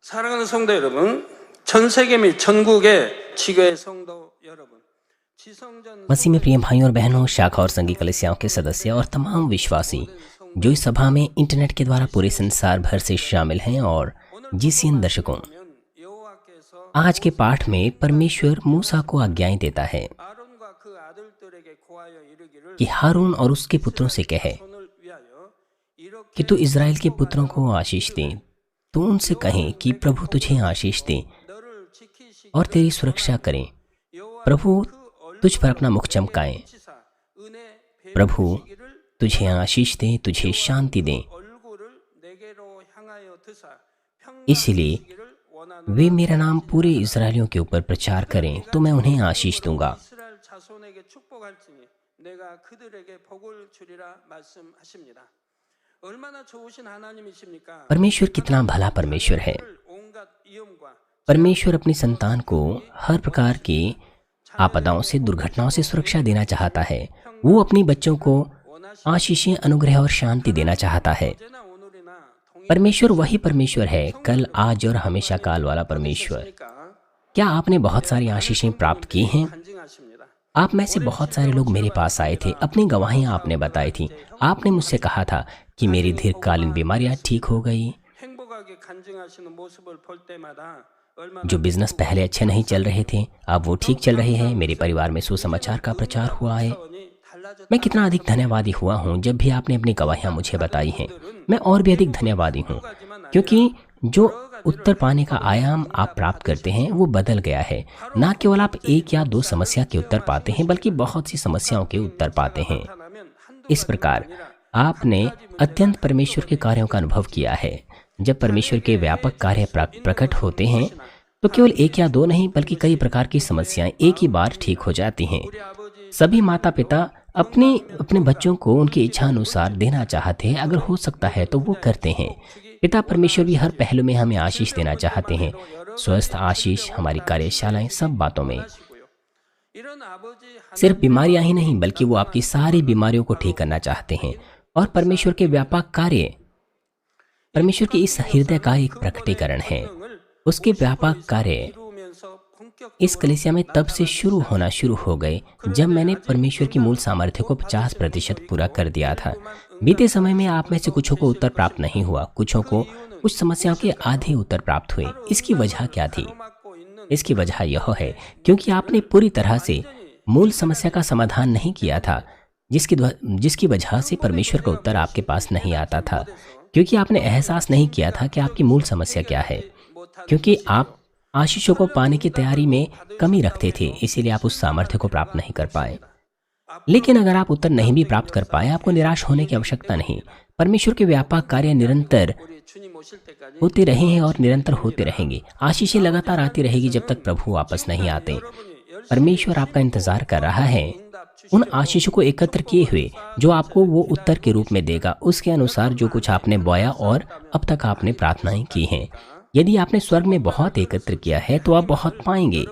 사랑하는 성도 여러분, 전 세계 및 전국의 지교회 성도 여러분, 지성전 मसीह में प्रिय भाइयों और बहनों, शाखा और संघी कलीसियाओं के सदस्य और तमाम विश्वासी जो इस सभा में इंटरनेट के द्वारा पूरे संसार भर से शामिल हैं, और जीसीएन दर्शकों, 여호와께서 आज के पाठ में परमेश्वर मूसा को आज्ञाएं देता है 아론과 그 아들들에게 고하여 이르기를 कि हारून और उसके पुत्रों से कहे 손을 위하여 कि तू इज़राइल के पुत्रों को आशीष दे। तो उनसे कहें कि प्रभु तुझे आशीष दे 너를 지키시기 और तेरी सुरक्षा करें। प्रभु तुझ पर अपना मुख चमकाए। 치사 은혜 प्रभु 베푸시기를 तुझे आशीष दे, तुझे शांति दे। 얼굴을 내게로 향하여 드사 इसलिए 평강하시기를 원하는 वे मेरा नाम पूरे इज़राइलियों के ऊपर प्रचार करें तो मैं उन्हें आशीष दूंगा। 이스라엘 자손에게 축복할지니 내가 그들에게 복을 주리라 말씀하십니다. 얼마나 좋으신 하나님이십니까? परमेश्वर कितना भला परमेश्वर है। 온갖 위험과 परमेश्वर अपनी संतान को हर प्रकार की आपदाओं से, दुर्घटनाओं से सुरक्षा देना चाहता है। वो अपनी बच्चों को आशीषें, अनुग्रह और शांति देना चाहता है। 언제나 오늘이나 परमेश्वर वही परमेश्वर है, कल, आज और हमेशा काल वाला परमेश्वर। 동일하니까 क्या आपने बहुत सारी आशीषें प्राप्त की हैं? 간증하십니다. आप में से बहुत सारे लोग मेरे पास आए थे, अपनी गवाहियां आपने बताई थी। आपने मुझसे कहा था कि मेरी दीर्घकालीन बीमारियां ठीक हो गई। 행복하게 간증하시는 모습을 볼 때마다 얼마나 जो बिजनेस पहले अच्छे नहीं चल रहे थे, अब वो ठीक चल रहे हैं। मेरे परिवार में सुसमाचार का प्रचार हुआ है। 차원이 달라졌다. मैं कितना अधिक धन्यवादी हुआ हूँ जब भी आपने अपनी गवाहियाँ मुझे बताई हैं। मैं और भी अधिक धन्यवादी हूँ, क्योंकि जो उत्तर पाने का आयाम आप प्राप्त करते हैं वो बदल गया है। ना केवल आप एक या दो समस्या के उत्तर पाते हैं, बल्कि बहुत सी समस्याओं के उत्तर पाते हैं। 나타나면 한두 इस प्रकार आपने अत्यंत परमेश्वर के कार्यों का अनुभव किया है। जब परमेश्वर के व्यापक कार्य प्रकट होते हैं तो केवल एक या दो नहीं, बल्कि कई प्रकार की समस्याएं एक ही बार ठीक हो जाती हैं। 우리 아버지 सभी माता पिता अपने बच्चों को उनकी इच्छा अनुसार देना चाहते हैं। अगर हो सकता है तो वो करते हैं। पिता परमेश्वर भी हर पहलू में हमें आशीष देना चाहते हैं। स्वस्थ आशीष, हमारी कार्यशालाएं, सब बातों में। 하시고요. 이런 아버지 सिर्फ बीमारियां ही नहीं, बल्कि वो आपकी सारी बीमारियों को ठीक करना चाहते हैं। और परमेश्वर के व्यापक कार्य, परमेश्वर के इस हृदय का एक प्रकटीकरण है। उसके व्यापक कार्य 이루면서 본격 इस कलीसिया में तब से शुरू होना शुरू हो गए जब मैंने परमेश्वर की मूल सामर्थ्य को 50% पूरा कर दिया था। बीते समय में आप में से कुछों को उत्तर प्राप्त नहीं हुआ, कुछों को कुछ समस्याओं के आधे उत्तर प्राप्त हुए। इसकी वजह क्या थी? 막고 있는 इसकी वजह यह है क्योंकि आपने पूरी तरह से मूल समस्या का समाधान नहीं किया था, जिसकी वजह से परमेश्वर का उत्तर आपके पास नहीं आता था। क्योंकि आपने एहसास नहीं किया था कि आपकी मूल समस्या क्या है। क्योंकि आप आशीषों को पाने की तैयारी में कमी रखते थे, इसीलिए आप उस सामर्थ्य को प्राप्त नहीं कर पाए। लेकिन अगर आप उत्तर नहीं भी प्राप्त कर पाए, आपको निराश होने की आवश्यकता नहीं। परमेश्वर के व्यापक कार्य निरंतर 우리 주님 오실 때까지 होते रहे हैं और निरंतर होते रहेंगे। आशीषें लगातार आती रहेगी जब तक प्रभु वापस नहीं आते। 여러분이 परमेश्वर आपका इंतजार कर रहा है, उन आशीषों को एकत्र किए हुए जो आपको वो उत्तर के रूप में देगा, उसके अनुसार जो कुछ आपने बोया और अब तक आपने प्रार्थनाएं की हैं। यदि आपने स्वर्ग में बहुत एकत्र किया है तो आप बहुत पाएंगे।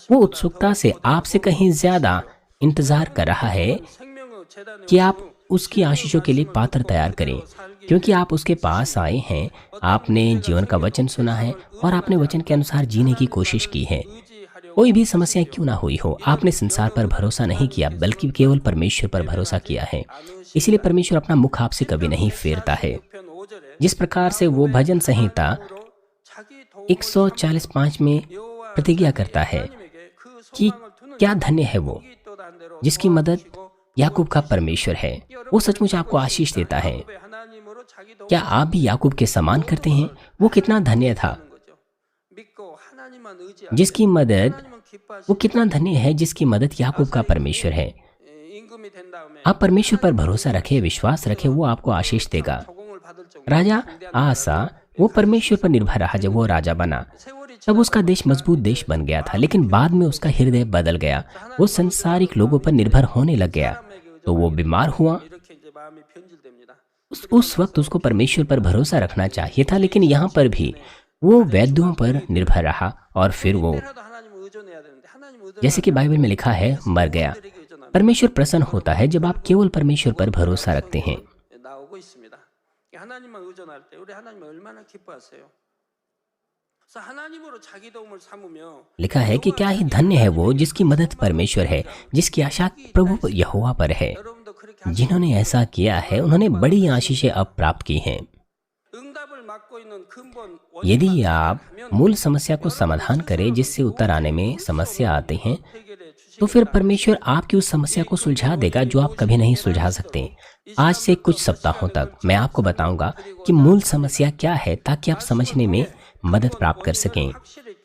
वो उत्सुकता से आपसे कहीं ज्यादा इंतजार कर रहा है 생명의 재단의 कि आप उसकी आशीषों के लिए पात्र तैयार करें, क्योंकि आप उसके पास आए हैं। आपने जीवन का वचन सुना है और आपने वचन के अनुसार जीने की कोशिश की है। 의지하려고 कोई भी समस्या क्यों ना हुई हो, आपने संसार पर भरोसा नहीं किया, बल्कि केवल परमेश्वर पर भरोसा किया है। इसलिए परमेश्वर अपना मुख आपसे कभी नहीं फेरता है। 편 5절에 जिस प्रकार से वो भजन संहिता 자기 도 145 में प्रतिज्ञा करता है कि क्या धन्य है वो जिसकी मदद याकूब का परमेश्वर है। वो सचमुच आपको आशीष देता है। 하나님으로 자기 도 क्या आप भी याकूब के समान करते हैं? वो कितना धन्य था 거죠. 믿고 하나님만 의지하고 जिसकी मदद, 하나님만 기뻐하시 वो कितना धन्य है जिसकी मदद याकूब का परमेश्वर है। 임금이 된 दाउमे आप परमेश्वर पर भरोसा रखें, विश्वास रखें, वो आपको आशीष देगा। 조공을 받을 정도 राजा आसा वो परमेश्वर पर निर्भर रहा। जब वो राजा बना 세월이 तब उसका देश मजबूत देश बन गया था, लेकिन बाद में उसका हृदय बदल गया। वो संसारिक लोगों पर निर्भर होने लग गया, तो वो बीमार हुआ। 이렇게 이제 마음이 변질됩니다. उस वक्त उसको परमेश्वर पर भरोसा रखना चाहिए था, लेकिन यहाँ पर भी वो वैद्यों पर निर्भर रहा और फिर वो, 그래도 하나님을 의존해야 되는데 하나님 의존 जैसे कि बाइबल में लिखा है, मर गया। परमेश्वर प्रसन्न होता है जब आप केवल परमेश्वर पर भरोसा रखते हैं। 나오고 있습니다. 하나님만 의존할 때 우리 하나님 얼마나 기뻐하세요? 그래서 하나님으로 자기 도움을 삼으며 लिखा है कि क्या ही धन्य है वो जिसकी मदद परमेश्वर है, जिसकी आशा प्रभु यहोवा पर है। 여러분도 그렇게 जिन्होंने ऐसा किया है उन्होंने बड़ी आशीषें अब प्राप्त की हैं। 응답을 막고 있는 근본 यदि 원인만 आप मूल समस्या को समाधान करें जिससे उत्तर आने में समस्या आती है, 해결해 주시기 तो फिर परमेश्वर आपकी उस समस्या को सुलझा देगा जो आप कभी नहीं सुलझा सकते। आज से कुछ सप्ताहों तक मैं आपको बताऊंगा कि मूल समस्या क्या है, ताकि आप समझने में मदद प्राप्त कर सकें।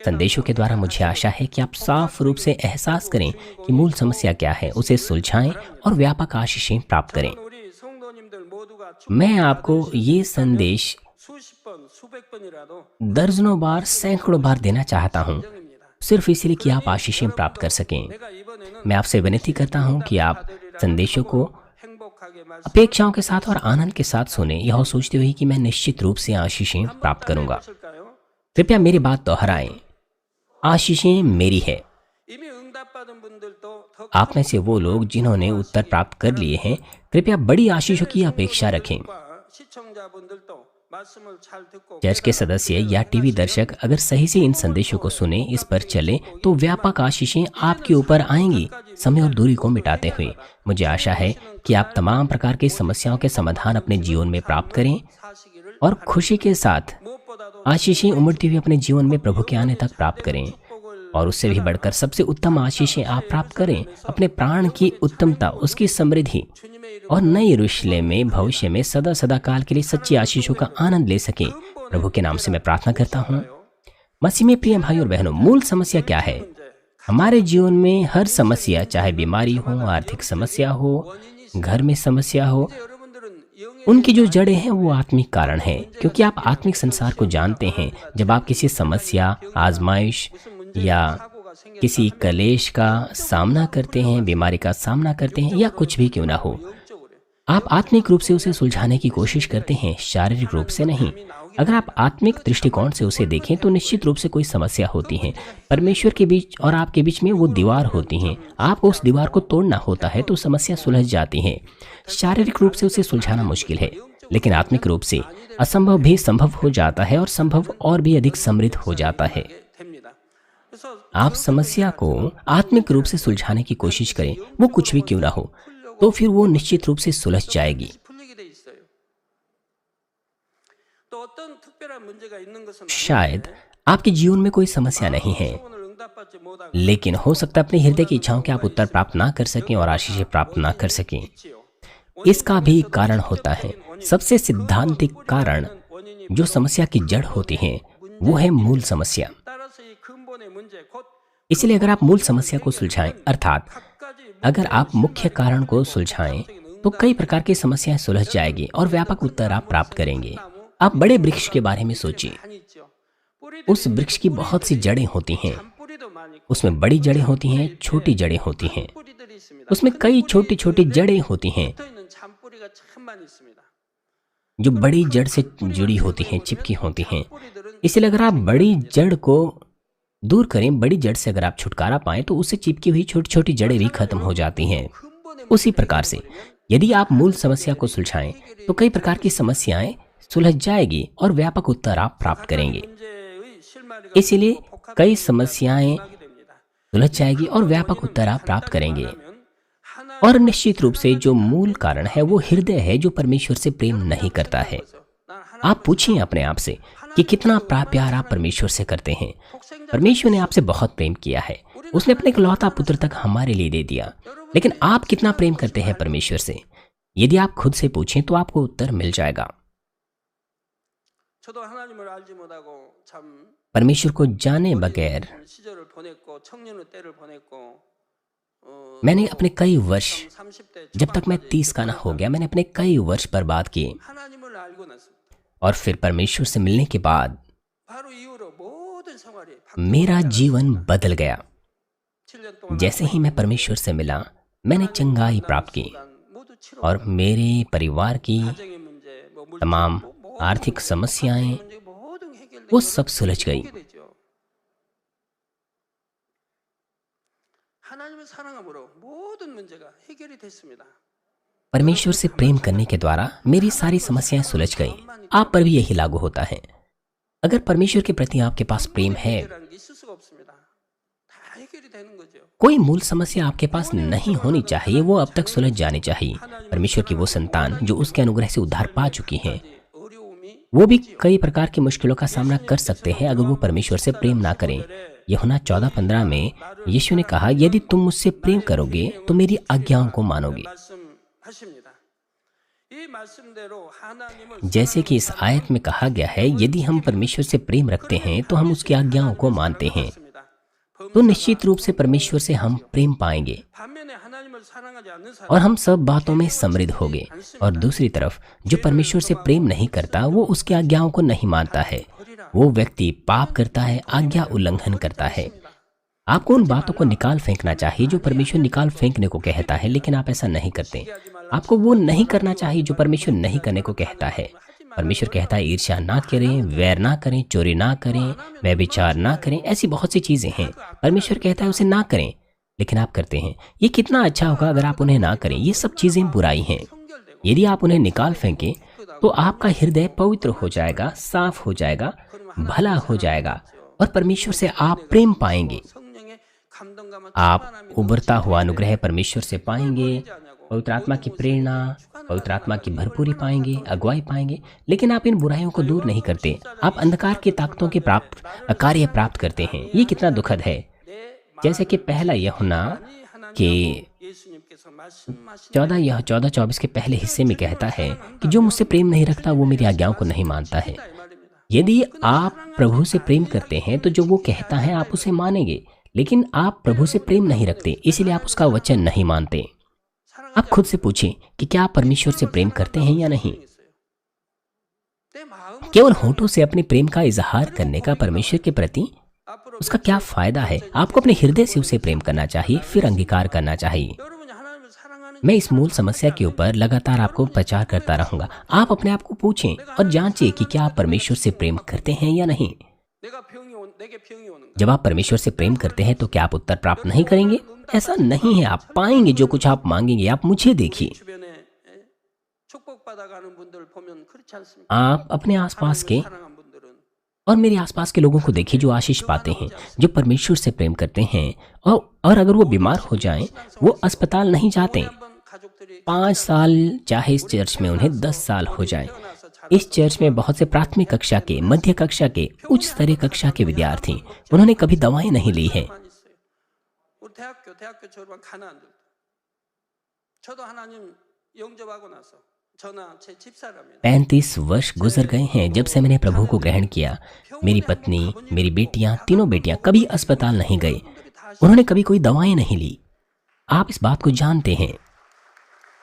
संदेशों के द्वारा मुझे आशा है कि आप साफ रूप से एहसास करें कि मूल समस्या क्या है, उसे सुलझाएं और व्यापक आशीषें प्राप्त करें। 우리 성도님들 모두가 मैं आपको ये संदेश 수십 번, 수백 번이라도 दर्जनों बार, सैकड़ों बार देना चाहता हूँ, 정입니다. सिर्फ इसलिए कि आप आशीषें प्राप्त कर सकें। 내가 이번에는 मैं आपसे विनती करता हूँ कि आप संदेशों को 행복하게 अपेक्षाओं के साथ और आनंद के साथ सुने, यह सोचते हुए कि मैं निश्चित रूप से आशीषें प्राप्त करूंगा। 말씀하실까요? कृपया मेरी बात दोहराएं। आशीषें मेरी है। 이미 응답받은 분들도 더 आप में से वो लोग जिन्होंने उत्तर प्राप्त कर लिए हैं, कृपया बड़ी आशीषों की अपेक्षा रखें। 시청자분들도 말씀을 잘 듣고 चर्च के सदस्य या टीवी दर्शक अगर सही से इन संदेशों को सुने, इस पर चले, तो व्यापक आशीषें आपके ऊपर आएंगी, समय और दूरी को मिटाते हुए। मुझे आशा है कि आप तमाम प्रकार की समस्याओं के समाधान अपने जीवन में प्राप्त करें 사시기를 और खुशी के साथ 무엇보다도 आशीषें उमड़ती हुई अपने जीवन में प्रभु के आने तक प्राप्त करें। और उससे भी बढ़कर सबसे उत्तम आशीषें आप प्राप्त करें, अपने प्राण की उत्तमता, उसकी समृद्धि 주님의 이름 और नई यरूशलेम में भविष्य में सदा सदा काल के लिए सच्ची आशीषों का आनंद ले सके। प्रभु के नाम से मैं प्रार्थना करता हूँ। मसीह में प्रिय भाई और बहनों, मूल समस्या क्या है? हमारे जीवन में हर समस्या, चाहे बीमारी हो, आर्थिक समस्या हो, घर में समस्या हो, 여러분들은 영의 उनकी जो जड़ें हैं वो आत्मिक कारण है, क्योंकि आप आत्मिक संसार को जानते हैं। जब आप किसी समस्या, आजमाइश या 사고가 생겨 किसी कलेश का सामना करते हैं, बीमारी का सामना करते हैं, या कुछ भी क्यों ना हो, 영적으로 आप आत्मिक रूप से उसे सुलझाने की कोशिश करते हैं, शारीरिक रूप से नहीं। अगर आप आत्मिक दृष्टिकोण से उसे देखें तो निश्चित रूप से कोई समस्या होती है। परमेश्वर के बीच और आपके बीच में वो दीवार होती है। आपको उस दीवार को तोड़ना होता है तो समस्या सुलझ जाती है। शारीरिक रूप से उसे सुलझाना मुश्किल है, लेकिन आत्मिक रूप से असंभव भी संभव हो जाता है और संभव और भी अधिक समृद्ध हो जाता है। 됩니다. 그래서 आप समस्या को आत्मिक रूप से सुलझाने की कोशिश करें, वो कुछ भी क्यों ना हो, तो फिर वो निश्चित रूप से सुलझ जाएगी। 풀리게 돼 있어요. 또 어떤 특별한 문제가 있는 것은 शायद आपके जीवन में कोई समस्या नहीं है, 소원을 응답받지 못하고 लेकिन हो सकता है अपने हृदय की इच्छाओं के आप उत्तर प्राप्त ना कर सकें और आशीषें प्राप्त ना कर सकें। 있지요. इसका भी कारण होता है। सबसे सिद्धांतिक कारण जो समस्या की जड़ होती है वो है मूल समस्या। 따라서 이 근본의 문제 곧 इसलिए अगर आप मूल समस्या को सुलझाएं, अर्थात 각가지 अगर आप मुख्य कारण को सुलझाएं, तो कई प्रकार की समस्याएं सुलझ जाएगी और व्यापक उत्तर आप प्राप्त करेंगे। आप बड़े वृक्ष के बारे में सोचिए। 많이 있죠. उस वृक्ष की बहुत सी जड़ें होती हैं। 뿌리도 많이 있고 उसमें बड़ी जड़ें होती हैं, छोटी जड़ें होती हैं, 뿌리들이 있습니다. उसमें कई छोटी छोटी जड़ें होती हैं 붙어 있는 잔뿌리가 참 많이 있습니다. जो बड़ी जड़ से जुड़ी होती हैं, चिपकी होती हैं। 뿌리들은 इसलिए अगर आप बड़ी जड़ को दूर करें, बड़ी जड़ से अगर आप छुटकारा पाएं, तो उससे चिपकी हुई छोटी छोटी जड़ें भी खत्म हो जाती हैं। 근본의 उसी प्रकार से यदि आप मूल समस्या को सुलझाएं, तो कई प्रकार की समस्याएं सुलझ जाएगी और व्यापक उत्तर आप प्राप्त करेंगे। 문제의 실마리가 इसलिए कई समस्याएं 하게 됩니다. सुलझ जाएगी और व्यापक उत्तर आप प्राप्त करेंगे। 하나 और निश्चित रूप से जो मूल कारण है वो हृदय है, जो परमेश्वर से प्रेम नहीं करता है। 난 하나 आप पूछिए अपने आप से कि कितना प्यार आप परमेश्वर से करते हैं। परमेश्वर ने आपसे बहुत प्रेम किया है। उसने अपने इकलौता पुत्र तक हमारे लिए दे दिया। लेकिन आप कितना प्रेम करते हैं परमेश्वर से? यदि आप खुद से पूछें तो आपको उत्तर मिल जाएगा। 저도 하나님을 알지 못하고 참 परमेश्वर को जाने बगैर 시절을 보냈고 청년의 때를 보냈고 मैंने अपने कई वर्ष, 30대 जब तक मैं 30 का ना हो गया, मैंने अपने कई वर्ष बर्बाद किए। 하나님을 알고 났습니다. और फिर परमेश्वर से मिलने के बाद 바로 이후로 모든 생활이 मेरा जीवन बदल गया। 7년 동안 जैसे ही मैं परमेश्वर से मिला, मैंने चंगाई प्राप्त की 모두 치료 और मेरे परिवार की 가정의 문제 뭐 물질 तमाम 뭐 आर्थिक समस्याएं 문제 모든 해결되고 वो सब सुलझ गई। 되죠. 하나님을 사랑함으로 모든 문제가 해결이 됐습니다. परमेश्वर से प्रेम करने के द्वारा मेरी सारी समस्याएं सुलझ गई। आप पर भी यही लागू होता है। अगर परमेश्वर के प्रति आपके पास प्रेम है, 문제라는 게 있을 수가 없습니다. 다 해결이 되는 거죠. कोई मूल समस्या आपके पास नहीं होनी चाहिए, वो अब तक सुलझ जानी चाहिए। परमेश्वर की वो संतान जो उसके अनुग्रह से उद्धार पा चुकी हैं, 어려움이 वो भी कई प्रकार की मुश्किलों का सामना कर सकते हैं अगर वो परमेश्वर से प्रेम ना करें। यूहन्ना 14:15 में यीशु ने कहा, यदि तुम मुझसे प्रेम करोगे तो मेरी आज्ञाओं को मानोगे। 말씀하십니다. 이 말씀대로 하나님을 जैसे कि इस आयत में कहा गया है, यदि हम परमेश्वर से प्रेम रखते हैं तो हम उसकी आज्ञाओं को मानते हैं, तो निश्चित रूप से परमेश्वर से हम प्रेम पाएंगे 반면에 하나님을 사랑하지 않는 사람 और हम सब बातों में समृद्ध होंगे। और दूसरी तरफ जो परमेश्वर से प्रेम नहीं करता, वो उसकी आज्ञाओं को नहीं मानता है। वो व्यक्ति पाप करता है, आज्ञा उल्लंघन करता है। आपको उन बातों को निकाल फेंकना चाहिए जो परमेश्वर निकाल फेंकने को कहता है, लेकिन आप ऐसा नहीं करते। आपको वो नहीं करना चाहिए जो परमेश्वर नहीं करने को कहता है। परमेश्वर कहता है ईर्ष्या ना करें, वैर ना करें, चोरी ना करें, व्यभिचार ना करें, ऐसी बहुत सी चीजें हैं। परमेश्वर कहता है उसे ना करें, लेकिन आप करते हैं। ये कितना अच्छा होगा अगर आप उन्हें ना करें। ये सब चीजें बुराई हैं। यदि आप उन्हें निकाल फेंकें तो आपका हृदय पवित्र हो जाएगा, साफ हो जाएगा, भला हो जाएगा और परमेश्वर से आप प्रेम पाएंगे। 성령의 감동감과 आप उभरता हुआ अनुग्रह परमेश्वर से पाएंगे, पवित्र आत्मा की प्रेरणा, पवित्र आत्मा की भरपूरी पाएंगे, अगुवाई पाएंगे। लेकिन आप इन बुराइयों को दूर नहीं करते। आप अंधकार की ताकतों के कार्य प्राप्त करते हैं। ये कितना दुखद है। जैसे कि पहला यूहन्ना के 14:24 के पहले हिस्से में कहता है कि जो मुझसे प्रेम नहीं रखता वो मेरी आज्ञाओं को नहीं मानता है। यदि आप प्रभु से प्रेम करते हैं तो जो वो कहता है आप उसे मानेंगे, लेकिन आप प्रभु से प्रेम नहीं रखते, इसीलिए आप उसका वचन नहीं मानते। आप खुद से पूछें कि क्या आप परमेश्वर से प्रेम करते हैं या नहीं। केवल होठों से अपने प्रेम का इजहार करने का परमेश्वर के प्रति उसका क्या फायदा है। आपको अपने हृदय से उसे प्रेम करना चाहिए, फिर अंगीकार करना चाहिए। 여러분이 하나님을 사랑하는 मैं इस मूल समस्या के ऊपर लगातार आपको प्रचार करता रहूंगा। आप अपने आप को पूछें और जांचें कि क्या आप परमेश्वर से प्रेम करते हैं या नहीं। 내게 병이 오는 거. जब आप परमेश्वर से प्रेम करते हैं तो क्या आप उत्तर प्राप्त नहीं करेंगे? ऐसा नहीं है। आप पाएंगे जो कुछ आप मांगेंगे। आप मुझे देखिए, 주변에 축복받아가는 분들 보면 그렇지 않습니까? आप अपने आसपास के 사랑한 분들은 और मेरे आसपास के लोगों को देखिए जो आशीष पाते हैं, जो परमेश्वर से प्रेम करते हैं। और अगर वो बीमार हो जाएं, वो अस्पताल नहीं जाते। 한번 가족들이 5 साल चाहे इस चर्च में उन्हें 10 साल हो जाएं। इस चर्च में बहुत से प्राथमिक कक्षा के, मध्य कक्षा के, उच्च स्तरीय कक्षा के विद्यार्थी, उन्होंने कभी दवाएं नहीं ली हैं। 많이 있어요. 우리 대학교 졸업한 가난들. 저도 하나님 영접하고 나서 저나 제 집사람이 35 वर्ष गुजर गए हैं जब से मैंने प्रभु को ग्रहण किया। मेरी पत्नी, मेरी बेटियां, तीनों बेटियां कभी अस्पताल नहीं गए। उन्होंने कभी कोई दवाएं नहीं ली। आप इस बात को जानते हैं,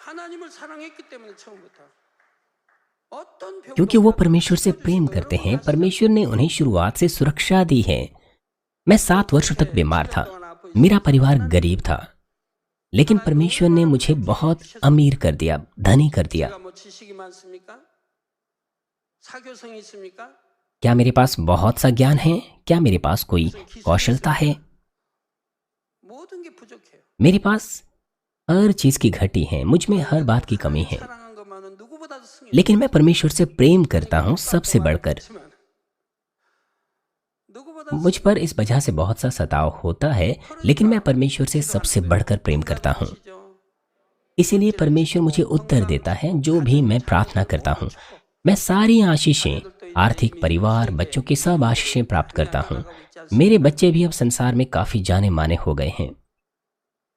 하나님을 사랑했기 때문에 처음부터 어떤 병 क्योंकि वो परमेश्वर से प्रेम करते हैं। परमेश्वर ने उन्हें शुरुआत से सुरक्षा दी है। मैं 7 वर्षों तक बीमार था। मेरा परिवार गरीब था, लेकिन परमेश्वर ने मुझे बहुत अमीर कर दिया, धनी कर दिया। 뭐 지식이 많습니까? 사교성이 있습니까? क्या मेरे पास बहुत सा ज्ञान है? क्या मेरे पास कोई कौशलता है? 모든 게 부족해요. मेरे पास हर चीज की घटी है, मुझ में हर बात की कमी है। 사랑한 것만은 누구보다도 승리. लेकिन मैं परमेश्वर से प्रेम करता हूँ सबसे बढ़कर। 누구보다 मुझ पर इस वजह से बहुत सा सताव होता है, लेकिन मैं परमेश्वर से सबसे बढ़कर प्रेम करता हूँ। इसीलिए परमेश्वर मुझे उत्तर देता है जो भी मैं प्रार्थना करता हूँ। मैं सारी आशीषें, आर्थिक, परिवार, बच्चों की सब आशीषें प्राप्त करता हूँ। मेरे बच्चे भी अब संसार में काफी जाने माने हो गए हैं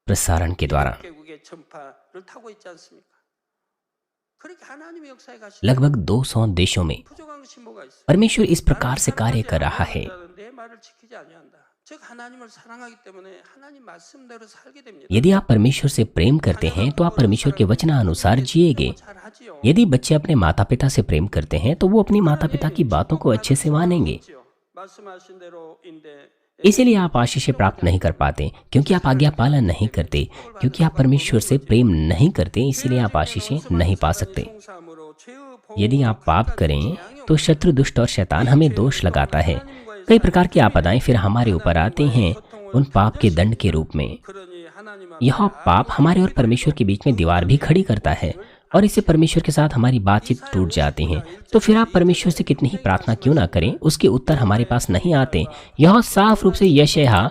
प्रसारण के द्वारा। 개국의 전파를 타고 있지 않습니까? 그렇게 하나님의 역사에 가시 लगभग 200 देशों में 부족한 것이 뭐가 있어요? परमेश्वर इस प्रकार से कार्य कर रहा है। 내 말을 지키지 아니한다. 즉 하나님을 사랑하기 때문에 하나님 말씀대로 살게 됩니다. यदि आप परमेश्वर से प्रेम करते हैं तो आप परमेश्वर के वचनानुसार जिएंगे। 잘하지요. यदि बच्चे अपने माता पिता से प्रेम करते हैं तो वो अपने माता पिता की बातों को अच्छे से मानेंगे। 말씀하신 대로인데 इसीलिए आप आशीषें प्राप्त नहीं कर पाते, क्योंकि आप आज्ञा पालन नहीं करते, क्योंकि आप परमेश्वर से प्रेम नहीं करते, इसीलिए आप आशीषें नहीं पा सकते। 성삼으로 죄의 यदि आप पाप करें तो शत्रु, दुष्ट और शैतान हमें दोष लगाता है। कई प्रकार की आपदाएं फिर हमारे ऊपर आती हैं उन पाप के दंड के रूप में। 그러니 하나님 यह पाप हमारे और परमेश्वर के बीच में दीवार भी खड़ी करता है और इससे परमेश्वर के साथ हमारी बातचीत टूट जाती है। तो फिर आप परमेश्वर से कितनी ही प्रार्थना क्यों ना करें, उसके उत्तर हमारे पास नहीं आते। यह साफ रूप से यशायाह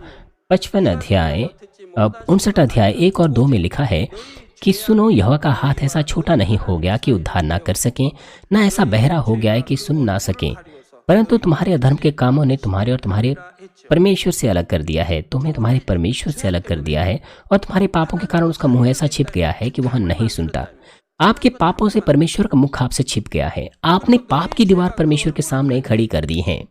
55 अध्याय 59 अध्याय 1 और 2 में लिखा है कि सुनो, यहोवा का हाथ ऐसा छोटा नहीं हो गया कि उद्धार ना कर सके, ना ऐसा बहरा हो गया है कि सुन ना सके, परंतु तुम्हारे अधर्म के कामों ने तुम्हारे और तुम्हारे परमेश्वर से अलग कर दिया है, तुम्हें तुम्हारे परमेश्वर से अलग कर दिया है, और तुम्हारे पापों के कारण उसका मुंह ऐसा छिप गया है कि वह नहीं सुनता। आपके पापों से परमेश्वर का मुख आपसे छिप गया है। आपने पाप की दीवार परमेश्वर के सामने खड़ी कर दी है,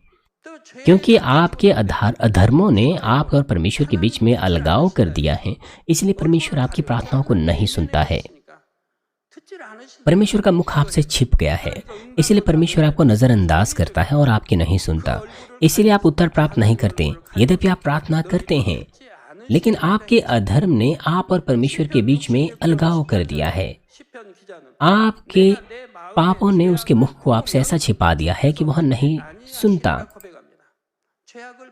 क्योंकि आपके अधर्मों ने आप और परमेश्वर के बीच में अलगाव कर दिया है। इसलिए परमेश्वर आपकी प्रार्थनाओं को नहीं सुनता है। परमेश्वर का मुख आपसे छिप गया है, इसलिए परमेश्वर आपको नजरअंदाज करता है और आपकी नहीं सुनता। इसलिए आप उत्तर प्राप्त नहीं करते, यद्यपि आप प्रार्थना करते हैं, लेकिन आपके अधर्म ने आप और परमेश्वर के बीच में अलगाव कर दिया है। आपके पापों ने उसके मुख को आपसे ऐसा छिपा दिया है कि वह नहीं सुनता।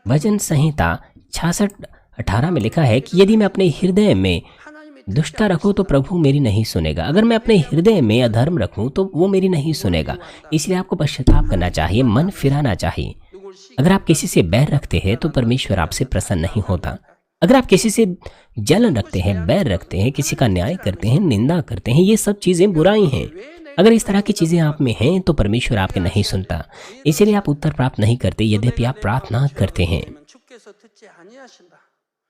भजन संहिता 66:18 में लिखा है कि यदि मैं अपने हृदय में दुष्टता रखूं तो प्रभु मेरी नहीं सुनेगा। अगर मैं अपने हृदय में अधर्म रखूं तो वो मेरी नहीं सुनेगा। इसलिए आपको पश्चाताप करना चाहिए, मन फिराना चाहिए। अगर आप किसी से बैर रखते हैं तो परमेश्वर आपसे प्रसन्न नहीं होता। अगर आप किसी से जलन रखते हैं, बैर रखते हैं, किसी का न्याय करते हैं, निंदा करते हैं, ये सब चीजें बुराई हैं। अगर इस तरह की चीजें आप में हैं तो परमेश्वर आपके नहीं सुनता। इसलिए आप उत्तर प्राप्त नहीं करते, यद्यपि आप प्रार्थना करते हैं।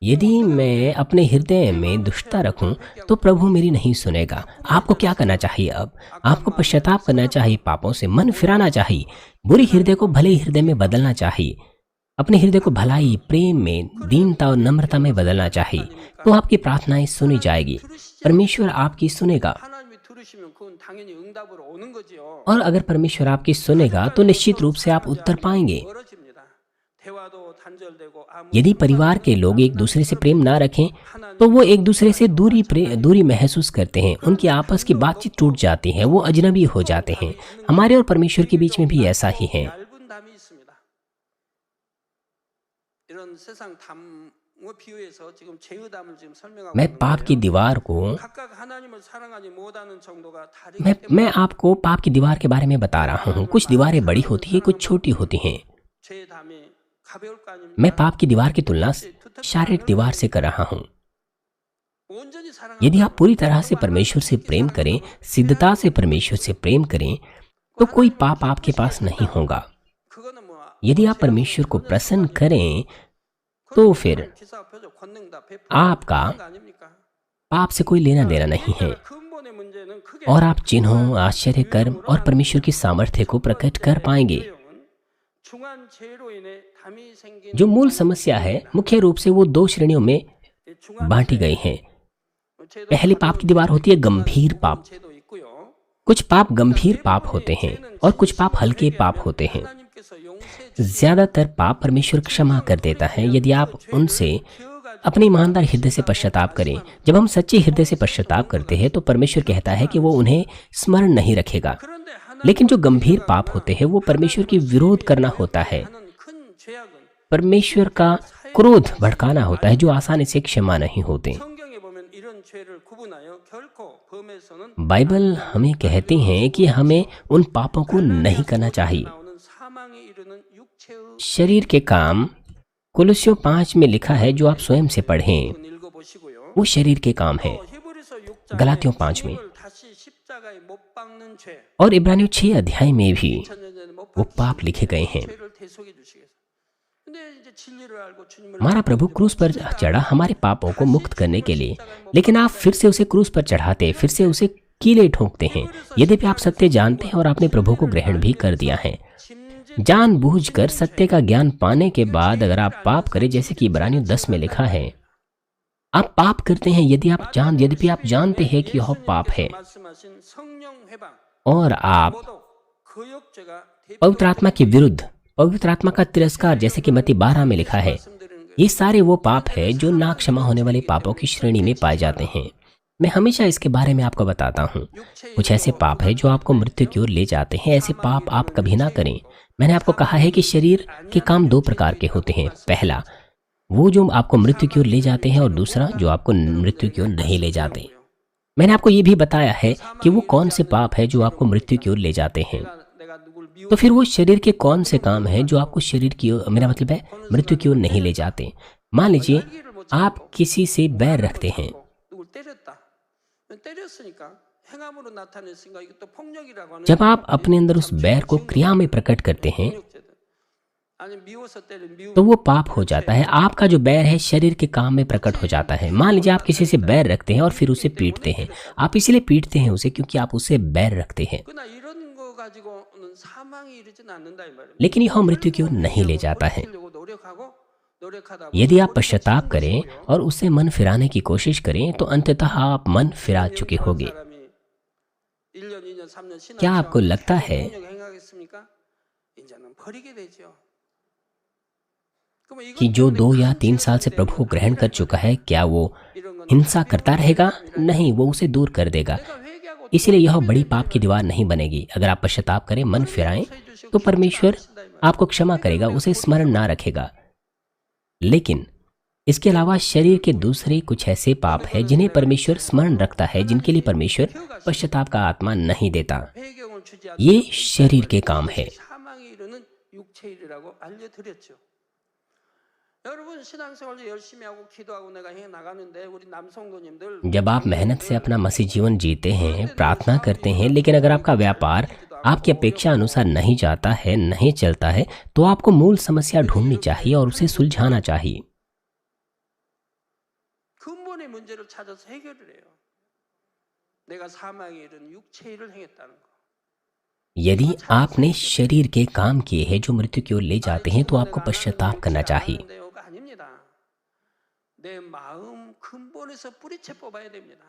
यदि मैं अपने हृदय में दुष्टता रखूं तो प्रभु मेरी नहीं सुनेगा। आपको क्या करना चाहिए? अब आपको पश्चाताप करना चाहिए, पापों से मन फिराना चाहिए, बुरी हृदय को भले हृदय में बदलना चाहिए, अपने हृदय को भलाई, प्रेम में, दीनता और नम्रता में बदलना चाहिए। तो आपकी प्रार्थनाएं सुनी जाएगी, परमेश्वर आपकी सुनेगा। और अगर परमेश्वर आपकी सुनेगा तो निश्चित रूप से आप उत्तर पाएंगे। यदि परिवार के लोग एक दूसरे से प्रेम ना रखें तो वो एक दूसरे से दूरी महसूस करते हैं, उनकी आपस की बातचीत टूट जाती है, वो अजनबी हो जाते हैं। हमारे और परमेश्वर के बीच में भी ऐसा ही है। मैं पाप की दीवार को मैं आपको पाप की दीवार के बारे में बता रहा हूँ। कुछ दीवारें बड़ी होती है, कुछ छोटी होती हैं। मैं पाप की दीवार की तुलना शारीरिक दीवार से कर रहा हूँ। यदि आप पूरी तरह से परमेश्वर से प्रेम करें, सिद्धता से परमेश्वर से प्रेम करें, तो कोई पाप आपके पास नहीं होगा। यदि आप परमेश्वर को प्रसन्न करें तो फिर आपका पाप से कोई लेना देना नहीं है, और आप चिन्हों, आश्चर्य कर्म और परमेश्वर की सामर्थ्य को प्रकट कर पाएंगे। जो मूल समस्या है, मुख्य रूप से वो दो श्रेणियों में बांटी गई है। पहली पाप की दीवार होती है गंभीर पाप। कुछ पाप गंभीर पाप होते हैं और कुछ पाप हल्के पाप होते हैं। ज्यादातर पाप परमेश्वर क्षमा कर देता है यदि आप उनसे अपने ईमानदार हृदय से पश्चाताप करें। जब हम सच्चे हृदय से पश्चाताप करते हैं तो परमेश्वर कहता है कि वो उन्हें स्मरण नहीं रखेगा। लेकिन जो गंभीर पाप होते हैं वो परमेश्वर की विरोध करना होता है, परमेश्वर का क्रोध भड़काना होता है, जो आसानी से क्षमा नहीं होते। बाइबल हमें कहती है कि हमें उन पापों को नहीं करना चाहिए। शरीर के काम कुलुस्सियों 5 में लिखा है, जो आप स्वयं से पढ़ें, वो शरीर के काम है। गलातियों 5 में और इब्रानियों 6 अध्याय में भी वो पाप लिखे गए हैं। हमारा प्रभु क्रूस पर चढ़ा हमारे पापों को मुक्त करने के लिए, लेकिन आप फिर से उसे क्रूस पर चढ़ाते, फिर से उसे कीले ठोकते हैं। यद्यपि आप सत्य जानते हैं और आपने प्रभु को ग्रहण भी कर दिया है। जानबूझकर सत्य का ज्ञान पाने के बाद अगर आप पाप करें, जैसे कि इब्रानियों 10 में लिखा है, आप पाप करते हैं यद्यपि आप जानते हैं कि यह पाप है, और आप पवित्र आत्मा के विरुद्ध, पवित्र आत्मा का तिरस्कार, जैसे कि मत्ती 12 में लिखा है, ये सारे वो पाप है जो ना क्षमा होने वाले पापों की श्रेणी में पाए जाते हैं। मैं हमेशा इसके बारे में आपको बताता हूँ। कुछ ऐसे पाप है जो आपको मृत्यु की ओर ले जाते हैं। ऐसे पाप आप कभी ना करें। मैंने आपको कहा है कि शरीर के काम 2 प्रकार के होते हैं। पहला वो जो आपको मृत्यु की ओर ले जाते हैं, और दूसरा जो आपको मृत्यु की ओर नहीं ले जाते। मैंने आपको ये भी बताया है कि वो कौन से पाप है जो आपको मृत्यु की ओर ले जाते हैं। 내가 누굴 미워 तो फिर वो शरीर के कौन से काम हैं जो आपको शरीर की ओर, मेरा मतलब है मृत्यु की ओर नहीं ले जाते। मान लीजिए 혈기를 못 आप किसी से बैर रखते हैं। 누굴 때렸다. 때렸으니까 행함으로 나타냈으니까 이것도 폭력이라고 하는 जब आप अपने अंदर उस बैर को क्रिया में प्रकट करते हैं 폭력죄다. 아니 미워서 때린 미움 तो वो पाप हो जाता है। आपका जो बैर है शरीर के काम में प्रकट हो जाता है। मान लीजिए आप किसी से बैर रखते हैं और फिर उसे पीटते हैं। आप इसलिए पीटते हैं उसे क्योंकि आप उसे बैर रखते हैं, 그러나 이런 거 가지고는 사망이 이르진 않는다 이 말입니다. लेकिन यह मृत्यु की ओर नहीं ले जाता है। 고치려고 노력하고 노력하다 यदि आप पश्चाताप करें और उससे मन फिराने की कोशिश करें तो अंततः आप मन फिरा चुके होंगे। 1년, 2년, 3년 क्या आपको लगता है 행하겠습니까? 이제는 버리게 되죠. 그럼 कि जो 2 या 3 साल से प्रभु को ग्रहण कर चुका है, क्या वो हिंसा करता रहेगा? नहीं, वो उसे दूर कर देगा। इसलिए यह बड़ी पाप की दीवार नहीं बनेगी। अगर आप पश्चाताप करें, मन फिराएं, तो परमेश्वर आपको क्षमा करेगा, उसे स्मरण ना रखेगा। लेकिन इसके अलावा शरीर के दूसरे कुछ ऐसे पाप है जिन्हें परमेश्वर स्मरण रखता है, जिनके लिए परमेश्वर पश्चाताप का आत्मा नहीं देता। 배경을 주지 않는 ये शरीर के काम है। 사망이 이르는 육체일이라고 알려드렸죠. 여러분 신앙생활도 열심히 하고 기도하고 내가 해 나가는데 우리 남성도님들 जब आप मेहनत से अपना मसीह जीवन जीते हैं, प्रार्थना करते हैं, लेकिन अगर आपका व्यापार आपकी अपेक्षा अनुसार नहीं जाता है, नहीं चलता है, तो आपको मूल समस्या ढूंढनी चाहिए और उसे सुलझाना चाहिए। 근본의 문제를 찾아서 해결을 해요. 내가 사망에 이른 육체일을 행했다는 거. यदि आपने शरीर के काम किए हैं जो मृत्यु की ओर ले जाते हैं तो आपको पश्चाताप करना चाहिए। 내가 아닙니다. 내 마음 근본에서 뿌리채 뽑아야 됩니다.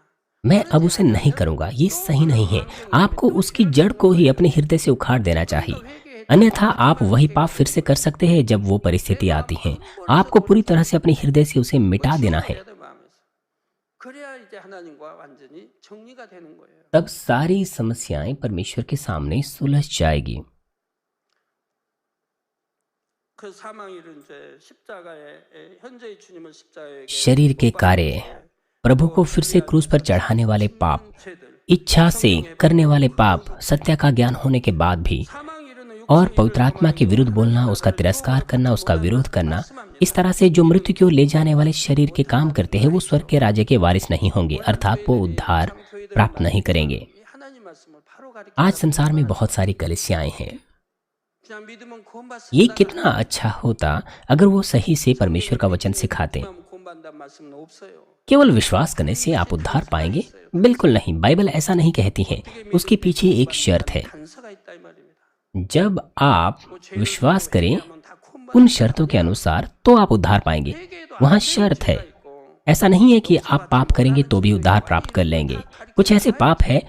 मैं अब उसे नहीं करूंगा, ये सही नहीं है। आपको उसकी जड़ को ही अपने हृदय से उखाड़ देना चाहिए। अन्यथा आप वही पाप फिर से कर सकते हैं जब वो परिस्थिति आती है। आपको पूरी तरह से अपने हृदय से उसे मिटा देना है। 그래야 이제 하나님과 완전히 정리가 되는 거예요. तब सारी समस्याएं परमेश्वर के सामने सुलझ जाएगी। 그 사망 이른 죄 십자가에 현재의 주님을 십자가에 शरीर के कार्य, प्रभु को फिर से क्रूस पर चढ़ाने वाले पाप, इच्छा से करने वाले पाप, सत्य का ज्ञान होने के बाद भी, 사망 이르는 और पवित्र आत्मा के विरुद्ध बोलना, उसका तिरस्कार करना, उसका विरोध करना, इस तरह से जो मृत्यु की ओर ले जाने वाले शरीर के काम करते हैं वो स्वर्ग के राज्य के वारिस नहीं होंगे, अर्थात वो उद्धार प्राप्त नहीं करेंगे। 하나님 말씀을 바로 가리켜 आज संसार में बहुत सारी कलीसियाएं हैं। 그냥 믿으면 구원받습니다. ये कितना अच्छा होता अगर वो सही से परमेश्वर का वचन सिखाते। 구원받는다는 말씀은 없어요. केवल विश्वास करने से आप उद्धार पाएंगे? बिल्कुल नहीं, बाइबल ऐसा नहीं कहती है। उसके पीछे एक शर्त है। 단서가 있다 이 말입니다. जब आप विश्वास करें उन शर्तों के अनुसार तो आप उद्धार पाएंगे। वहाँ शर्त है। ऐसा नहीं है कि आप पाप करेंगे तो भी उद्धार प्राप्त कर लेंगे। कुछ ऐसे पाप है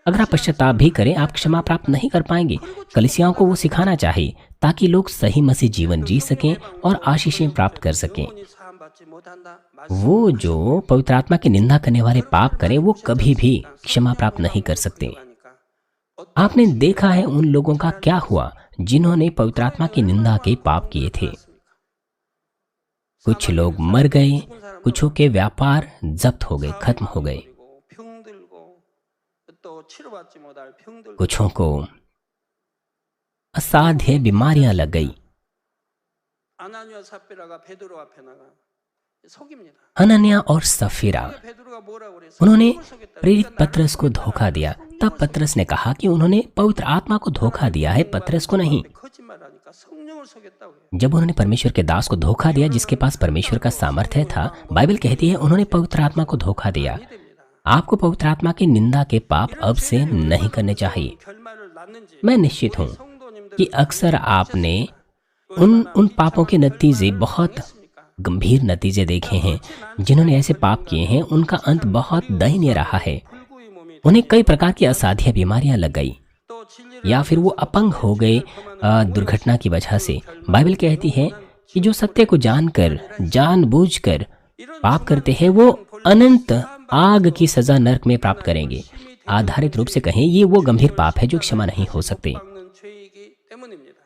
अगर आप पश्चाताप भी करें आप क्षमा प्राप्त नहीं कर पाएंगे। कलीसियाओं को वो सिखाना चाहिए ताकि लोग सही मसीह जीवन जी सकें और आशीषें प्राप्त कर सकें। 사함받지 못한다. वो जो पवित्र आत्मा की निंदा करने वाले पाप करें वो कभी भी क्षमा प्राप्त नहीं कर सकते। आपने देखा है उन लोगों का क्या हुआ जिन्होंने पवित्र आत्मा की निंदा के पाप किए थे। कुछ लोग मर गए, कुछों के व्यापार जब्त हो गए, खत्म हो गए, कुछों को असाध्य बीमारियां लग गई। 아나니아 삽비라가 베드로 앞에 나가 속입니다. हनन्याह और सफीरा, 베드로가 뭐라고 그랬어요? उन्होंने प्रेरित पतरस को धोखा दिया। तब पतरस ने कहा कि उन्होंने पवित्र आत्मा को धोखा दिया है, पतरस को नहीं। 거짓말하니까 성령을 속였다고 해요. जब उन्होंने परमेश्वर के दास को धोखा दिया जिसके पास परमेश्वर का सामर्थ्य था, बाइबल कहती है उन्होंने पवित्र आत्मा को धोखा दिया। आपको पवित्र आत्मा की निंदा के पाप अब से नहीं करने चाहिए। 결말을 낳는지 मैं निश्चित हूँ 성도님들 कि अक्सर आपने उन पापों के नतीजे, बहुत गंभीर नतीजे देखे हैं। जिन्होंने ऐसे पाप किए हैं उनका अंत बहुत दयनीय रहा है। 불구의 몸이 उन्हें कई प्रकार की असाध्य बीमारियां लग गई 또 진리를 या फिर वो अपंग हो गए दुर्घटना की वजह से। बाइबल कहती है कि जो सत्य को जानकर, जानबूझकर पाप करते हैं वो अनंत आग की सजा नरक में प्राप्त करेंगे। आधारित रूप से कहें ये वो गंभीर पाप है जो क्षमा नहीं हो सकते। 막는 죄이기 때문입니다.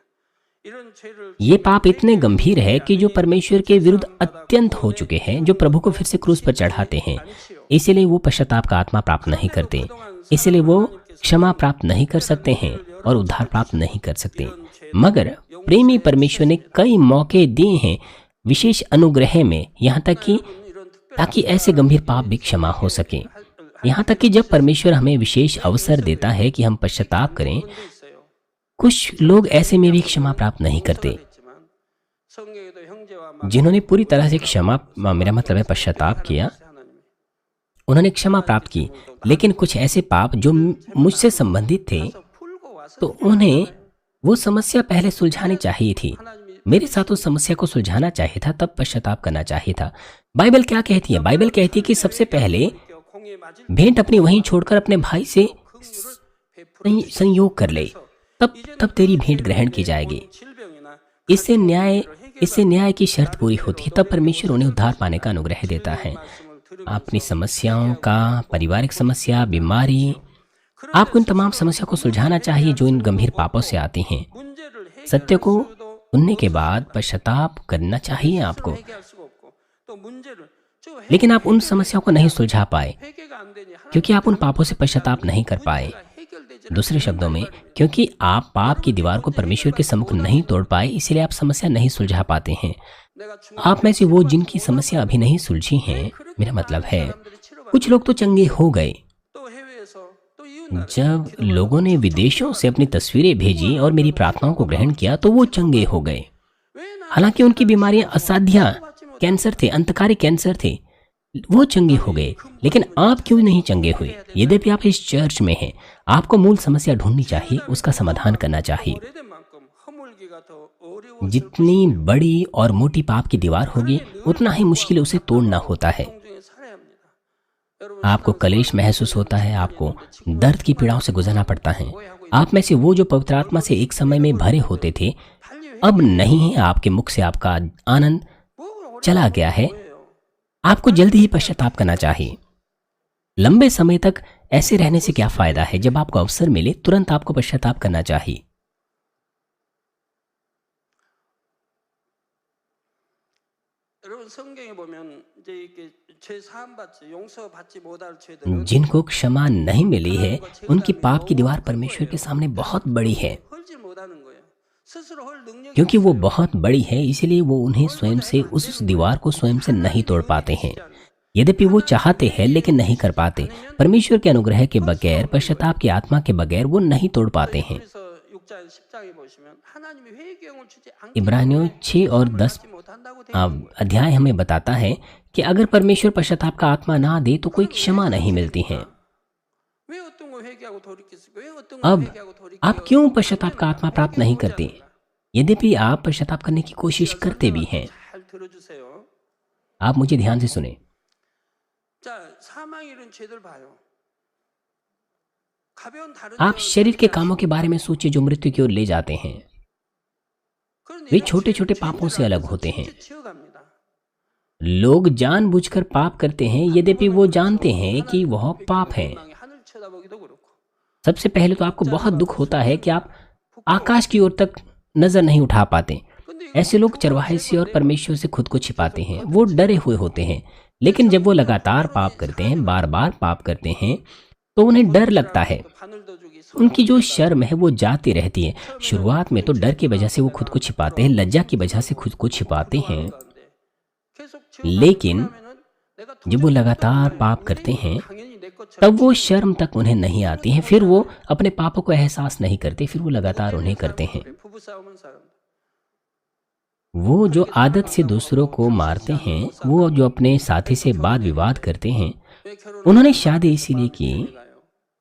이런 죄를 ये पाप इतने गंभीर है कि जो परमेश्वर के विरुद्ध अत्यंत हो चुके हैं, जो प्रभु को फिर से क्रूस पर चढ़ाते हैं, इसीलिए वो पश्चाताप का आत्मा प्राप्त नहीं करते, इसलिए वो क्षमा प्राप्त नहीं कर सकते हैं और उद्धार प्राप्त नहीं कर सकते। मगर प्रेमी परमेश्वर ने कई मौके दिए हैं विशेष अनुग्रह में, यहाँ तक कि ताकि ऐसे गंभीर पाप भी क्षमा हो सके। यहाँ तक कि जब परमेश्वर हमें विशेष अवसर देता है कि हम पश्चाताप करें, कुछ लोग ऐसे में भी क्षमा प्राप्त नहीं करते। जिन्होंने पूरी तरह से क्षमा, मेरा मतलब है पश्चाताप किया, उन्होंने क्षमा प्राप्त की, लेकिन कुछ ऐसे पाप जो मुझसे संबंधित थे, तो उन्हें वो समस्या पहले सुलझानी चाहिए थी। मेरे साथ उस समस्या को सुलझाना चाहिए था, तब पश्चाताप करना चाहिए था। बाइबल क्या कहती है? बाइबल कहती है कि सबसे पहले भेंट अपनी वहीं छोड़कर अपने भाई से संयोग कर ले, तब तेरी भेंट ग्रहण की जाएगी। इससे न्याय की शर्त पूरी होती है, तब परमेश्वर उन्हें उद्धार पाने का अनुग्रह देता है। अपनी समस्याओं का, पारिवारिक समस्या, बीमारी, आपको इन तमाम समस्या को सुलझाना चाहिए जो इन गंभीर पापों से आती हैं। सत्य को सुनने के बाद पश्चाताप करना चाहिए आपको, लेकिन आप उन समस्याओं को नहीं सुलझा पाए क्योंकि आप उन पापों से पश्चाताप नहीं कर पाए। दूसरे शब्दों में, क्योंकि आप पाप की दीवार को परमेश्वर के सम्मुख नहीं तोड़ पाए, इसलिए आप समस्या नहीं सुलझा पाते हैं। आप में से वो जिनकी समस्या अभी नहीं सुलझी हैं, मेरा मतलब है कुछ लोग तो चंगे हो गए। जब लोगों ने विदेशों से अपनी तस्वीरें भेजी और मेरी प्रार्थनाओं को ग्रहण किया, तो वो चंगे हो गए। हालांकि उनकी बीमारियां असाध्य कैंसर थे, अंतकारी कैंसर थे, वो चंगे हो गए। लेकिन आप क्यों नहीं चंगे हुए? यद्यपि आप इस चर्च में हैं, आपको मूल समस्या ढूंढनी चाहिए, उसका समाधान करना चाहिए। जितनी बड़ी और मोटी पाप की दीवार होगी, उतना ही मुश्किल उसे तोड़ना होता है। आपको कलेश महसूस होता है, आपको दर्द की पीड़ाओं से गुजरना पड़ता है। आप में से वो जो पवित्र आत्मा से एक समय में भरे होते थे, अब नहीं है। आपके मुख से आपका आनंद चला गया है। आपको जल्दी ही पश्चाताप करना चाहिए। लंबे समय तक ऐसे रहने से क्या फायदा है? जब आपको अवसर मिले, तुरंत आपको पश्चाताप करना चाहिए। जिनको क्षमा नहीं मिली है, उनकी पाप की दीवार परमेश्वर के सामने बहुत बड़ी है। क्योंकि वो बहुत बड़ी है, इसलिए वो उन्हें स्वयं से उस दीवार को स्वयं से नहीं तोड़ पाते हैं। यद्यपि वो चाहते हैं, लेकिन नहीं कर पाते। परमेश्वर के अनुग्रह के बगैर, पश्चाताप की आत्मा के बगैर वो नहीं तोड़ पाते हैं। इब्रानियों 6 और 10 अध्याय हमें बताता है कि अगर परमेश्वर पश्चाताप का आत्मा ना दे तो कोई क्षमा नहीं मिलती है। अब आप क्यों पश्चाताप का आत्मा प्राप्त नहीं करते, यद्यपि आप पश्चाताप करने की कोशिश करते भी हैं? आप मुझे ध्यान से सुने। आप शरीर के कामों के बारे में सोचिए जो मृत्यु की ओर ले जाते हैं। वे छोटे छोटे पापों से अलग होते हैं। लोग जानबूझकर पाप करते हैं, यद्यपि वो जानते हैं कि वह पाप है। सबसे पहले तो आपको बहुत दुख होता है कि आप आकाश की ओर तक नजर नहीं उठा पाते। ऐसे लोग चरवाहे से और परमेश्वर से खुद को छिपाते हैं। वो डरे हुए होते हैं, लेकिन जब वो लगातार पाप करते हैं, बार बार पाप करते हैं, तो उन्हें डर लगता है। उनकी जो शर्म है वो जाती रहती है। शुरुआत में तो डर की वजह से वो खुद को छिपाते हैं, लज्जा की वजह से खुद को छिपाते हैं, लेकिन जब वो लगातार पाप करते हैं, तब वो शर्म तक उन्हें नहीं आती है। फिर वो अपने पापों को एहसास नहीं करते, फिर वो लगातार उन्हें करते हैं। वो जो आदत से दूसरों को मारते हैं, वो जो अपने साथी से वाद विवाद करते हैं, उन्होंने शादी इसीलिए की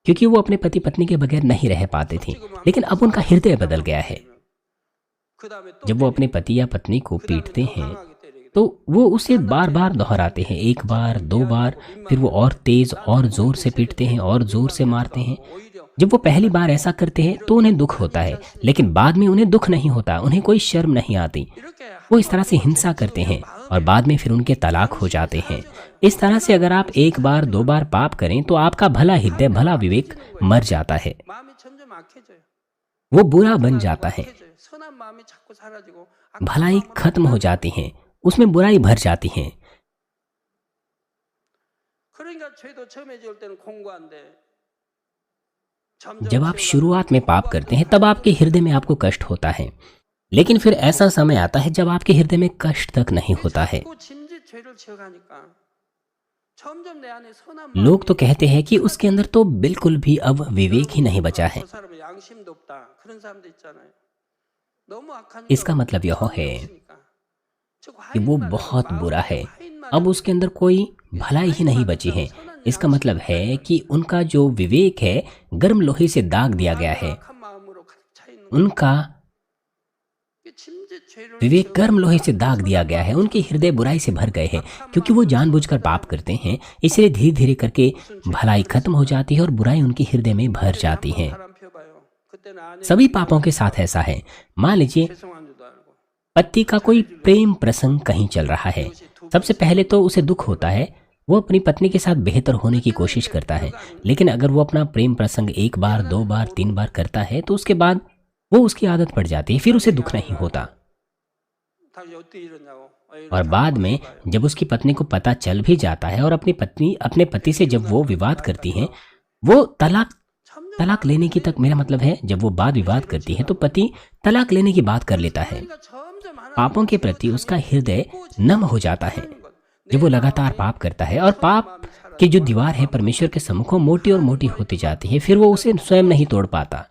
क्योंकि वो अपने पति पत्नी के बगैर नहीं रह पाते थे। लेकिन अब उनका हृदय बदल गया है। जब वो अपने पति या पत्नी को पीटते हैं, तो वो उसे बार बार दोहराते हैं, एक बार, 2 बार, फिर वो और तेज और जोर से पीटते हैं और जोर से मारते हैं। जब वो पहली बार ऐसा करते हैं तो उन्हें दुख होता है, लेकिन बाद में उन्हें दुख नहीं होता, उन्हें कोई शर्म नहीं आती। वो इस तरह से हिंसा करते हैं और बाद में फिर उनके तलाक हो जाते हैं। इस तरह से अगर आप 1 बार 2 बार पाप करें तो आपका भला हृदय, भला विवेक मर जाता है, वो बुरा बन जाता है। 선한 마음이 자꾸 사라지고 악한 भलाई 마음으로 खत्म हो 변하는 जाती है, उसमें बुराई भर जाती है। 그러니까 죄도 처음에 지을 때는 공고한데 점점 जब आप 지어가면 शुरुआत में पाप 공고한 करते 그 हैं तब 가운데로 आपके हृदय में आपको कष्ट होता है, लेकिन फिर ऐसा समय आता है जब आपके हृदय में कष्ट तक नहीं होता है। 자꾸 짐짓 죄를 지어가니까 점점 내 안에 선한 लोग तो 마음이 कहते हैं कि उसके अंदर तो बिल्कुल भी अब विवेक ही नहीं बचा है। 저 사람은 양심도 없다 그런 사람도 있잖아요. 너무 악하니까 इसका मतलब यह 정이 है 없으니까. 즉 कि वो 화인마저 बहुत बुरा है, 화인마저 अब उसके अंदर कोई भलाई ही नहीं बची है। इसका मतलब है कि उनका जो विवेक है गर्म लोहे से दाग दिया गया है। 악한 마음으로 가득 차 있는 उनका 게 짐짓 죄를 विवेक गर्म लोहे से दाग दिया गया है, उनके हृदय बुराई से भर गए हैं, क्योंकि वो जानबूझकर पाप करते हैं। इसलिए धीरे धीरे करके भलाई खत्म हो जाती है और बुराई उनके हृदय में भर जाती है। 바람 펴봐요. 그때는 안에 सभी पापों के साथ ऐसा है। मान लीजिए 죄송한 줄도 알고 पति का कोई प्रेम प्रसंग कहीं चल रहा है। सबसे पहले तो उसे दुख होता है, वो अपनी पत्नी के साथ बेहतर होने की कोशिश करता है। लेकिन अगर वो अपना प्रेम प्रसंग एक बार, दो बार, तीन बार करता है तो उसके बाद वो उसकी आदत पड़ जाती है, फिर उसे दुख नहीं होता। 당신 어떻게 이러냐고 और बाद में जब उसकी पत्नी को पता चल भी जाता है और अपनी पत्नी अपने पति से जब वो विवाद करती है, वो तलाक लेने की तक, मेरा मतलब है जब वो वाद विवाद करती है तो पति तलाक लेने की बात कर लेता है। पापों के प्रति उसका हृदय नम हो जाता है जब वो लगातार पाप करता है, और पाप की जो दीवार है परमेश्वर के सम्मुख मोटी और मोटी होती जाती है। फिर वो उसे स्वयं नहीं तोड़ पाता।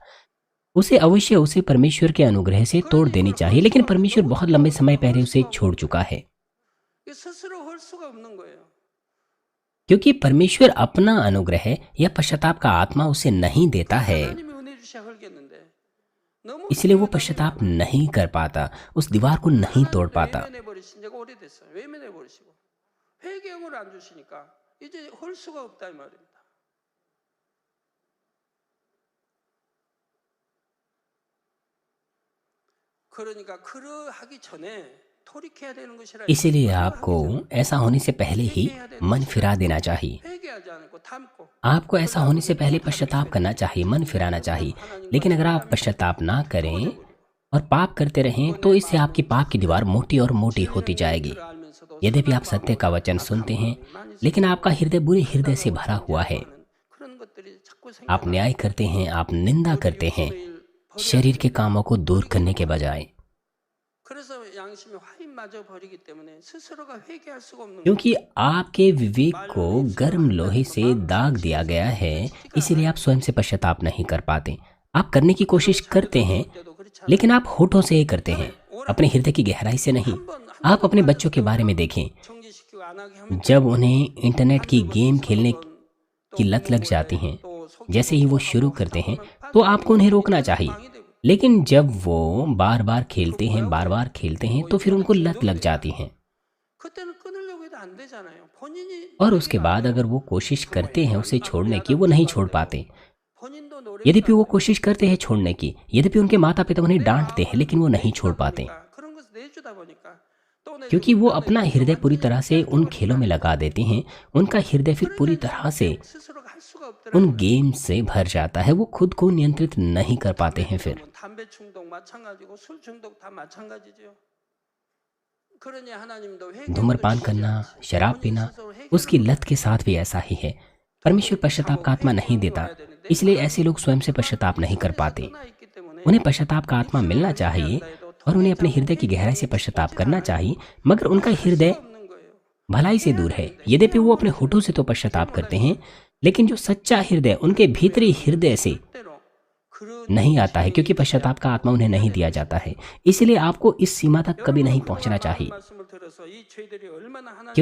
उसे परमेश्वर के अनुग्रह से तोड़ देनी चाहिए, लेकिन परमेश्वर बहुत लंबे समय पहले उसे छोड़ चुका है, 스스로 할 수가 없는 거예요. क्योंकि परमेश्वर अपना अनुग्रह या पश्चाताप का आत्मा उसे नहीं देता है। 하나님이 은혜 주셔야 헐겠는데 너무 इसलिए वो पश्चाताप नहीं कर पाता, उस दीवार को नहीं तोड़ पाता। 외면해 버리신 지가 오래됐어요. 외면해 버리시고 회개형을 안 주시니까 이제 헐 수가 없다 이 말입니다. 그러니까 그러하기 전에 돌이켜야 되는 것이라. इसीलिए आपको ऐसा होने से पहले ही मन फिरा देना चाहिए। 회개하지 않고 담고 आपको ऐसा होने से पहले पश्चाताप करना चाहिए, मन फिराना चाहिए। लेकिन अगर आप पश्चाताप ना करें और पाप करते रहें तो इससे आपकी पाप की दीवार मोटी और मोटी होती जाएगी। यद्यपि आप सत्य का वचन सुनते हैं, लेकिन आपका हृदय बुरे हृदय से भरा हुआ है। 그런 것들이 자꾸 आप न्याय करते हैं, आप निंदा करते हैं, शरीर के कामों को दूर करने के बजाय, 그래서 양심이 화인마저 버리기 때문에 스스로가 회개할 수가 없는 क्योंकि आपके विवेक को गर्म लोहे से दाग दिया गया है। इसीलिए आप स्वयं से पश्चाताप नहीं कर पाते। आप करने की कोशिश करते हैं, लेकिन आप होठों से ही करते हैं, अपने हृदय की गहराई से नहीं। आप अपने बच्चों के बारे में देखें, 정지시키고 안 हा게 하면 जब उन्हें इंटरनेट की गेम खेलने की लत लग जाती है, जैसे ही वो शुरू करते हैं तो आपको उन्हें रोकना चाहिए। लेकिन जब वो बार बार खेलते हैं तो फिर उनको लत लग जाती है, 그때는 끊으려고 해도 안 되잖아요. 본인이 और उसके बाद अगर वो कोशिश करते हैं उसे छोड़ने की, वो नहीं छोड़ पाते। 본인도 노래 यद्यपि वो कोशिश करते हैं छोड़ने की, यद्यपि उनके माता पिता उन्हें डांटते हैं, लेकिन वो नहीं छोड़ पाते, 그런 것을 내주다 보니까 또 내 क्योंकि वो अपना हृदय पूरी तरह से उन खेलों में लगा देते हैं। उनका हृदय फिर पूरी तरह से 스스로가 할 수가 없더라고요. उन गेम से भर जाता है, वो खुद को नियंत्रित नहीं कर पाते हैं। फिर 담배 중독 마찬가지고 술 중독 다 마찬가지죠. 그러니 하나님도 회개 धूम्रपान करना, शराब पीना, उसकी लत के साथ भी ऐसा ही है। परमेश्वर पश्चाताप का आत्मा नहीं देता, इसलिए ऐसे लोग स्वयं से पश्चाताप नहीं कर पाते। 있기 때문에 उन्हें पश्चाताप का आत्मा मिलना चाहिए और उन्हें अपने हृदय की गहराई से पश्चाताप करना चाहिए, मगर उनका हृदय 없는 거예요. भलाई से दूर है। यद्यपि वो अपने होठों से तो पश्चाताप करते हैं, लेकिन जो सच्चा हृदय उनके भीतरी हृदय से 때로 그런 नहीं आता है, क्योंकि पश्चाताप का आत्मा उन्हें नहीं दिया जाता है। इसलिए आपको इस सीमा तक कभी नहीं पहुंचना चाहिए, 말씀을 들어서 이 죄들이 얼마나 하나님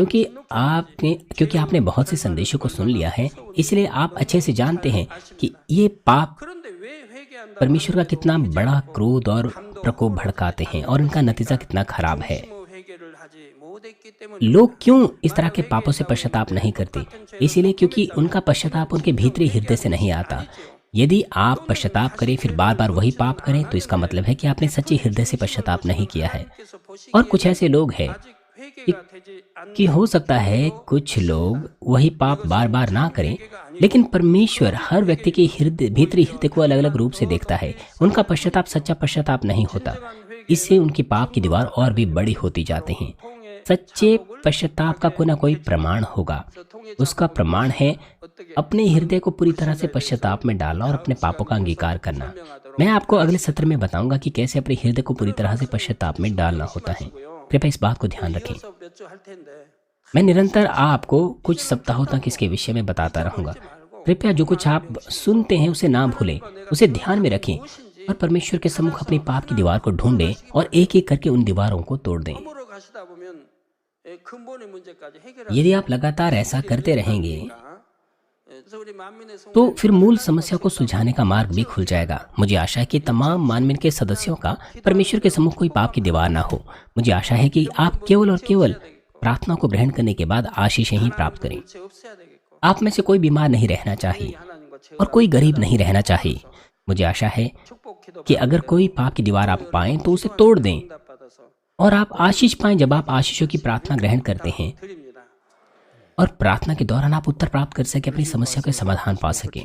क्योंकि आपने बहुत से संदेशों को सुन लिया है, इसलिए आप अच्छे से जानते हैं कि ये पाप 그런데 왜 회개한다? परमेश्वर का कितना बड़ा क्रोध और प्रकोप भड़काते हैं और इनका नतीजा कितना खराब है। 회개를 하지 못했기 때문에 लोग क्यों इस तरह के पापों से पश्चाताप नहीं करते? इसीलिए क्योंकि उनका पश्चाताप उनके भीतरी हृदय से नहीं आता। यदि आप पश्चाताप करें फिर बार बार वही पाप करें तो इसका मतलब है कि आपने सच्चे हृदय से पश्चाताप नहीं किया है। और कुछ ऐसे लोग हैं 아직 회개 कि हो सकता है कुछ लोग वही पाप बार बार ना करें, लेकिन परमेश्वर हर व्यक्ति के हृदय भीतरी हृदय को अलग अलग रूप से देखता है। उनका पश्चाताप सच्चा पश्चाताप नहीं होता, इससे उनकी पाप की दीवार और भी बड़ी होती जाती हैं। सच्चे पश्चाताप का कोई ना कोई प्रमाण होगा। उसका प्रमाण है अपने हृदय को पूरी तरह से पश्चाताप में डालना और अपने पापों का अंगीकार करना। मैं आपको अगले सत्र में बताऊंगा कि कैसे अपने हृदय को पूरी तरह से पश्चाताप में डालना होता है। कृपया इस बात को ध्यान रखें। मैं निरंतर आपको कुछ सप्ताहों तक इसके विषय में बताता रहूंगा। कृपया जो कुछ आप सुनते हैं उसे ना भूलें, उसे ध्यान में रखें और परमेश्वर के सम्मुख अपनी पाप की दीवार को ढूंढें और एक एक करके उन दीवारों को तोड़ दें। यदि आप लगातार ऐसा करते रहेंगे तो फिर मूल समस्या को सुलझाने का मार्ग भी खुल जाएगा। मुझे आशा है कि तमाम मानवीय के सदस्यों का परमेश्वर के सम्मुख कोई पाप की दीवार ना हो। मुझे आशा है कि आप केवल और केवल प्रार्थना को ग्रहण करने के बाद आशीष ही प्राप्त करें। आप में से कोई बीमार नहीं रहना चाहिए और कोई गरीब नहीं रहना चाहिए। मुझे आशा है कि अगर कोई पाप की दीवार आप पाएं तो उसे तोड़ दें और आप आशीष पाएं जब आप आशीषों की प्रार्थना ग्रहण करते हैं और प्रार्थना के दौरान आप उत्तर प्राप्त कर सके, अपनी समस्या का समाधान पा सके।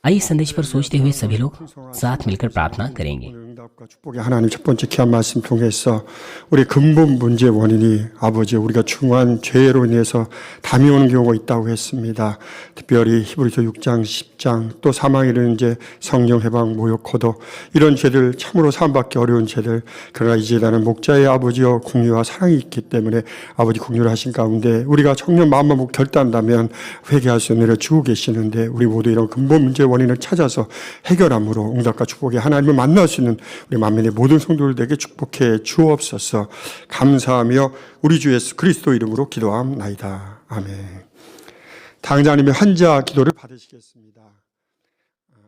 आइए संदेश पर सोचते हुए सभी लोग साथ मिलकर प्रार्थना करेंगे। 응답과 축복의 하나님 첫 번째 귀한 말씀 통해서 우리 근본 문제 원인이 아버지 우리가 중요한 죄로 인해서 담이 오는 경우가 있다고 했습니다. 특별히 히브리서 6장 10장 또 사망에 이르는 죄, 성령 해방, 모욕, 거도 이런 죄들 참으로 사함받기 어려운 죄들. 그러나 이제 나는 목자의 아버지여 긍휼과 사랑이 있기 때문에 아버지 긍휼을 하신 가운데 우리가 청년 마음만 먹고 결단한다면 회개할 수 내려 주고 계시는데 우리 모두 이런 근본 문제 원인을 찾아서 해결함으로 응답과 축복의 하나님을 만날 수 있는 우리 만민의 모든 성도들에게 축복해 주옵소서. 감사하며 우리 주 예수 그리스도 이름으로 기도함나이다. 아멘. 당장님의 환자 기도를 받으시겠습니다.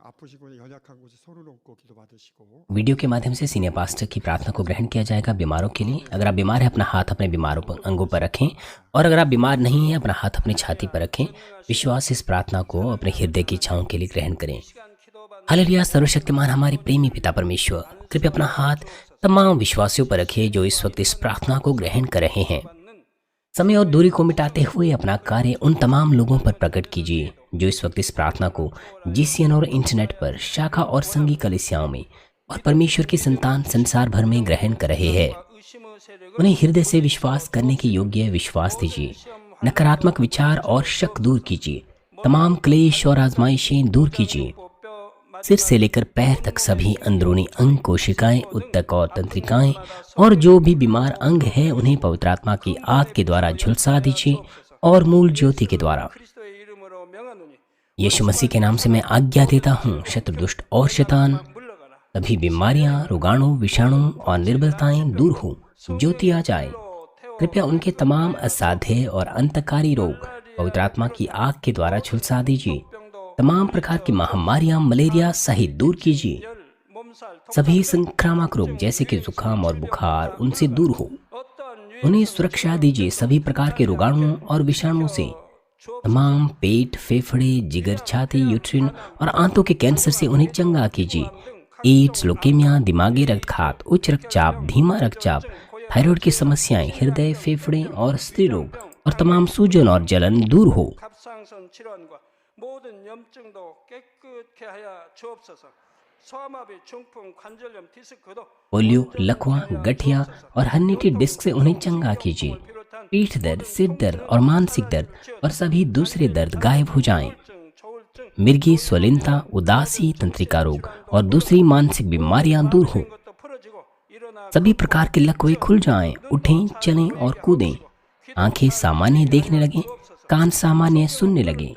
아프시고 연약한 곳에 손을 얹고 기도 받으시고. वीडियो के माध्यम से सीनियर पास्टर की प्रार्थना को ग्रहण किया जाएगा बीमारों के लिए। अगर आप बीमार हैं अपना हाथ अपने बीमारों पर अंगों पर रखें और अगर आप बीमार नहीं हैं अपना हाथ अपनी छाती पर रखें। विश्वास इस प्रार्थना को अपने हृदय की इच्छाओं के लिए ग्रहण करें। हालेलुया। सर्वशक्तिमान हमारे प्रेमी पिता परमेश्वर, कृपया अपना हाथ तमाम विश्वासियों पर रखिए जो इस वक्त इस प्रार्थना को ग्रहण कर रहे हैं। समय और दूरी को मिटाते हुए अपना कार्य उन तमाम लोगों पर प्रकट कीजिए जो इस वक्त इस प्रार्थना को जीसीएन और इंटरनेट पर शाखा और संघी कलीसियाओं में और परमेश्वर की संतान संसार भर में ग्रहण कर रहे हैं। उन्हें हृदय से विश्वास करने के योग्य विश्वास दीजिए। नकारात्मक विचार और शक दूर कीजिए। तमाम क्लेश और आजमाइशें दूर कीजिए। सिर से लेकर पैर तक सभी अंदरूनी अंग, कोशिकाएं, उत्तक और तंत्रिकाएं और जो भी बीमार अंग है उन्हें पवित्र आत्मा की आग के द्वारा झुलसा दीजिए और मूल ज्योति के द्वारा। यीशु मसीह के नाम से मैं आज्ञा देता हूँ, शत्रु, दुष्ट और शैतान, सभी बीमारियां, रोगाणु, विषाणु और निर्बलताएं दूर हो, ज्योति आ जाए। कृपया उनके तमाम असाध्य और अंतकारी रोग पवित्र आत्मा की आग के द्वारा झुलसा दीजिए। तमाम प्रकार की महामारियां, मलेरिया सहित दूर कीजिए। सभी संक्रामक रोग जैसे कि जुकाम और बुखार उनसे दूर हो, उन्हें सुरक्षा दीजिए। सभी प्रकार के रोगाणुओं और विषाणुओं से, तमाम पेट, फेफड़े, जिगर, छाती, यूट्रिन और आंतों के कैंसर से उन्हें चंगा कीजिए। एड्स, लुकेमिया, दिमागी रक्तघात, उच्च रक्तचाप, धीमा रक्तचाप, थायराइड की समस्याएं, हृदय, फेफड़े और स्त्री रोग और तमाम सूजन और जलन दूर हो। 모든 염증도 깨끗게 하여 주옵소서. 소아마비, 중풍, 관절염, 디스크도 पोलियो, लकवा, गठिया और हन्नीटी डिस्क से उन्हें चंगा कीजिए। पीठ दर्द, सिर दर्द और मानसिक दर्द और सभी दूसरे दर्द गायब हो जाएं। मिर्गी, स्वलिनता, उदासी, तंत्रिका रोग और दूसरी मानसिक बीमारियां दूर हो। सभी प्रकार के लकवे खुल जाएं, उठें, चलें और कूदें। आंखें सामान्य देखने लगें, कान सामान्य सुनने लगे,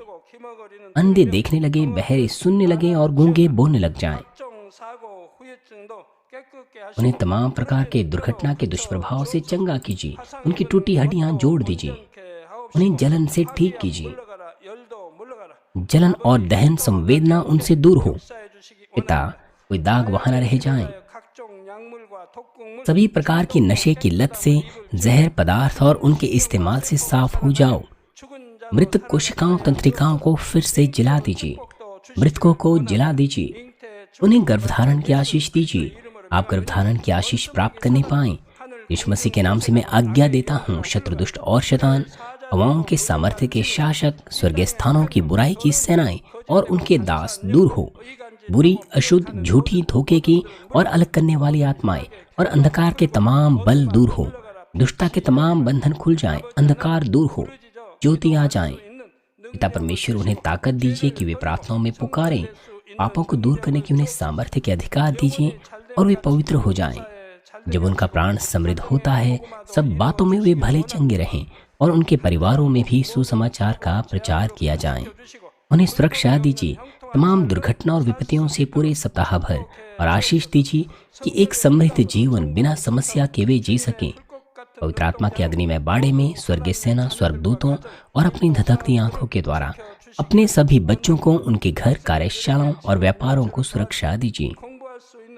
अंधे देखने लगे, बहरे सुनने लगे और गूंगे बोलने लग जाएं। उन्हें तमाम प्रकार के दुर्घटना के दुष्प्रभाव से चंगा कीजिए। उनकी टूटी हड्डियां जोड़ दीजिए। उन्हें जलन से ठीक कीजिए। जलन और दहन संवेदना उनसे दूर हो। पिता, कोई दाग वहां न रह जाएं। सभी प्रकार की नशे की लत से, जहर पदार्थ और उनके इस्तेमाल से साफ हो जाओ। मृत कोशिकाओं, तंत्रिकाओं को फिर से जला दीजिए। मृतकों को जला दीजिए। उन्हें गर्भधारण की आशीष दीजिए। आप गर्भधारण की आशीष प्राप्त करने पाएं। यीशु मसीह के नाम से मैं आज्ञा देता हूँ, शत्रु दुष्ट और शैतान, हवाओं के सामर्थ्य के शासक, स्वर्गीय स्थानों की बुराई की सेनाएं और उनके दास दूर हो। बुरी, अशुद्ध, झूठी, धोखे की और अलग करने वाली आत्माएं और अंधकार के तमाम बल दूर हो। दुष्टता के तमाम बंधन खुल जाएं, अंधकार दूर हो, ज्योति आ जाएं। पिता परमेश्वर, उन्हें ताकत दीजिए कि वे प्रार्थनाओं में पुकारें। पापों को दूर करने की उन्हें सामर्थ्य के अधिकार दीजिए और वे पवित्र हो जाएं। जब उनका प्राण समृद्ध होता है, सब बातों में वे भले चंगे रहें और उनके परिवारों में भी सुसमाचार का प्रचार किया जाए। उन्हें सुरक्षा दीजिए तमाम दुर्घटना और विपत्तियों से पूरे सप्ताह भर, और आशीष दीजिए कि एक समृद्ध जीवन बिना समस्या के वे जी सकें। पवित्र आत्मा के अग्निमय बाड़े में स्वर्गीय सेना, स्वर्गदूतों और अपनी धधकती आंखों के द्वारा अपने सभी बच्चों को, उनके घर, कार्यशालाओं और व्यापारों को सुरक्षा दीजिए।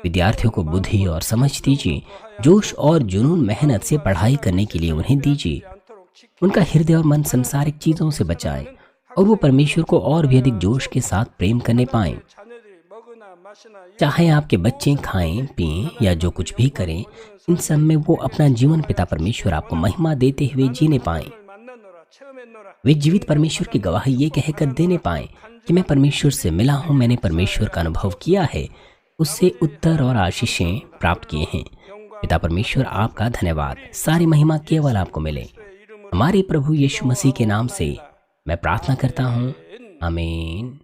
विद्यार्थियों को बुद्धि और समझ दीजिए। जोश और जुनून, मेहनत से पढ़ाई करने के लिए उन्हें दीजिए। उनका हृदय और मन संसारिक चीजों से बचाएं और वो परमेश्वर को और भी अधिक जोश के साथ प्रेम करने पाएं। चाहे आपके बच्चे खाएं, पिएं या जो कुछ भी करें, इन सब में वो अपना जीवन पिता परमेश्वर आपको महिमा देते हुए जीने पाएं। वे जीवित परमेश्वर की गवाही ये कहकर देने पाएं कि मैं परमेश्वर से मिला हूं, मैंने परमेश्वर का अनुभव किया है, उससे उत्तर और आशीषें प्राप्त किए हैं। पिता परमेश्वर, आपका धन्यवाद। सारी महिमा केवल आपको मिले। हमारे प्रभु यीशु मसीह के नाम से मैं प्रार्थना करता हूँ, आमीन।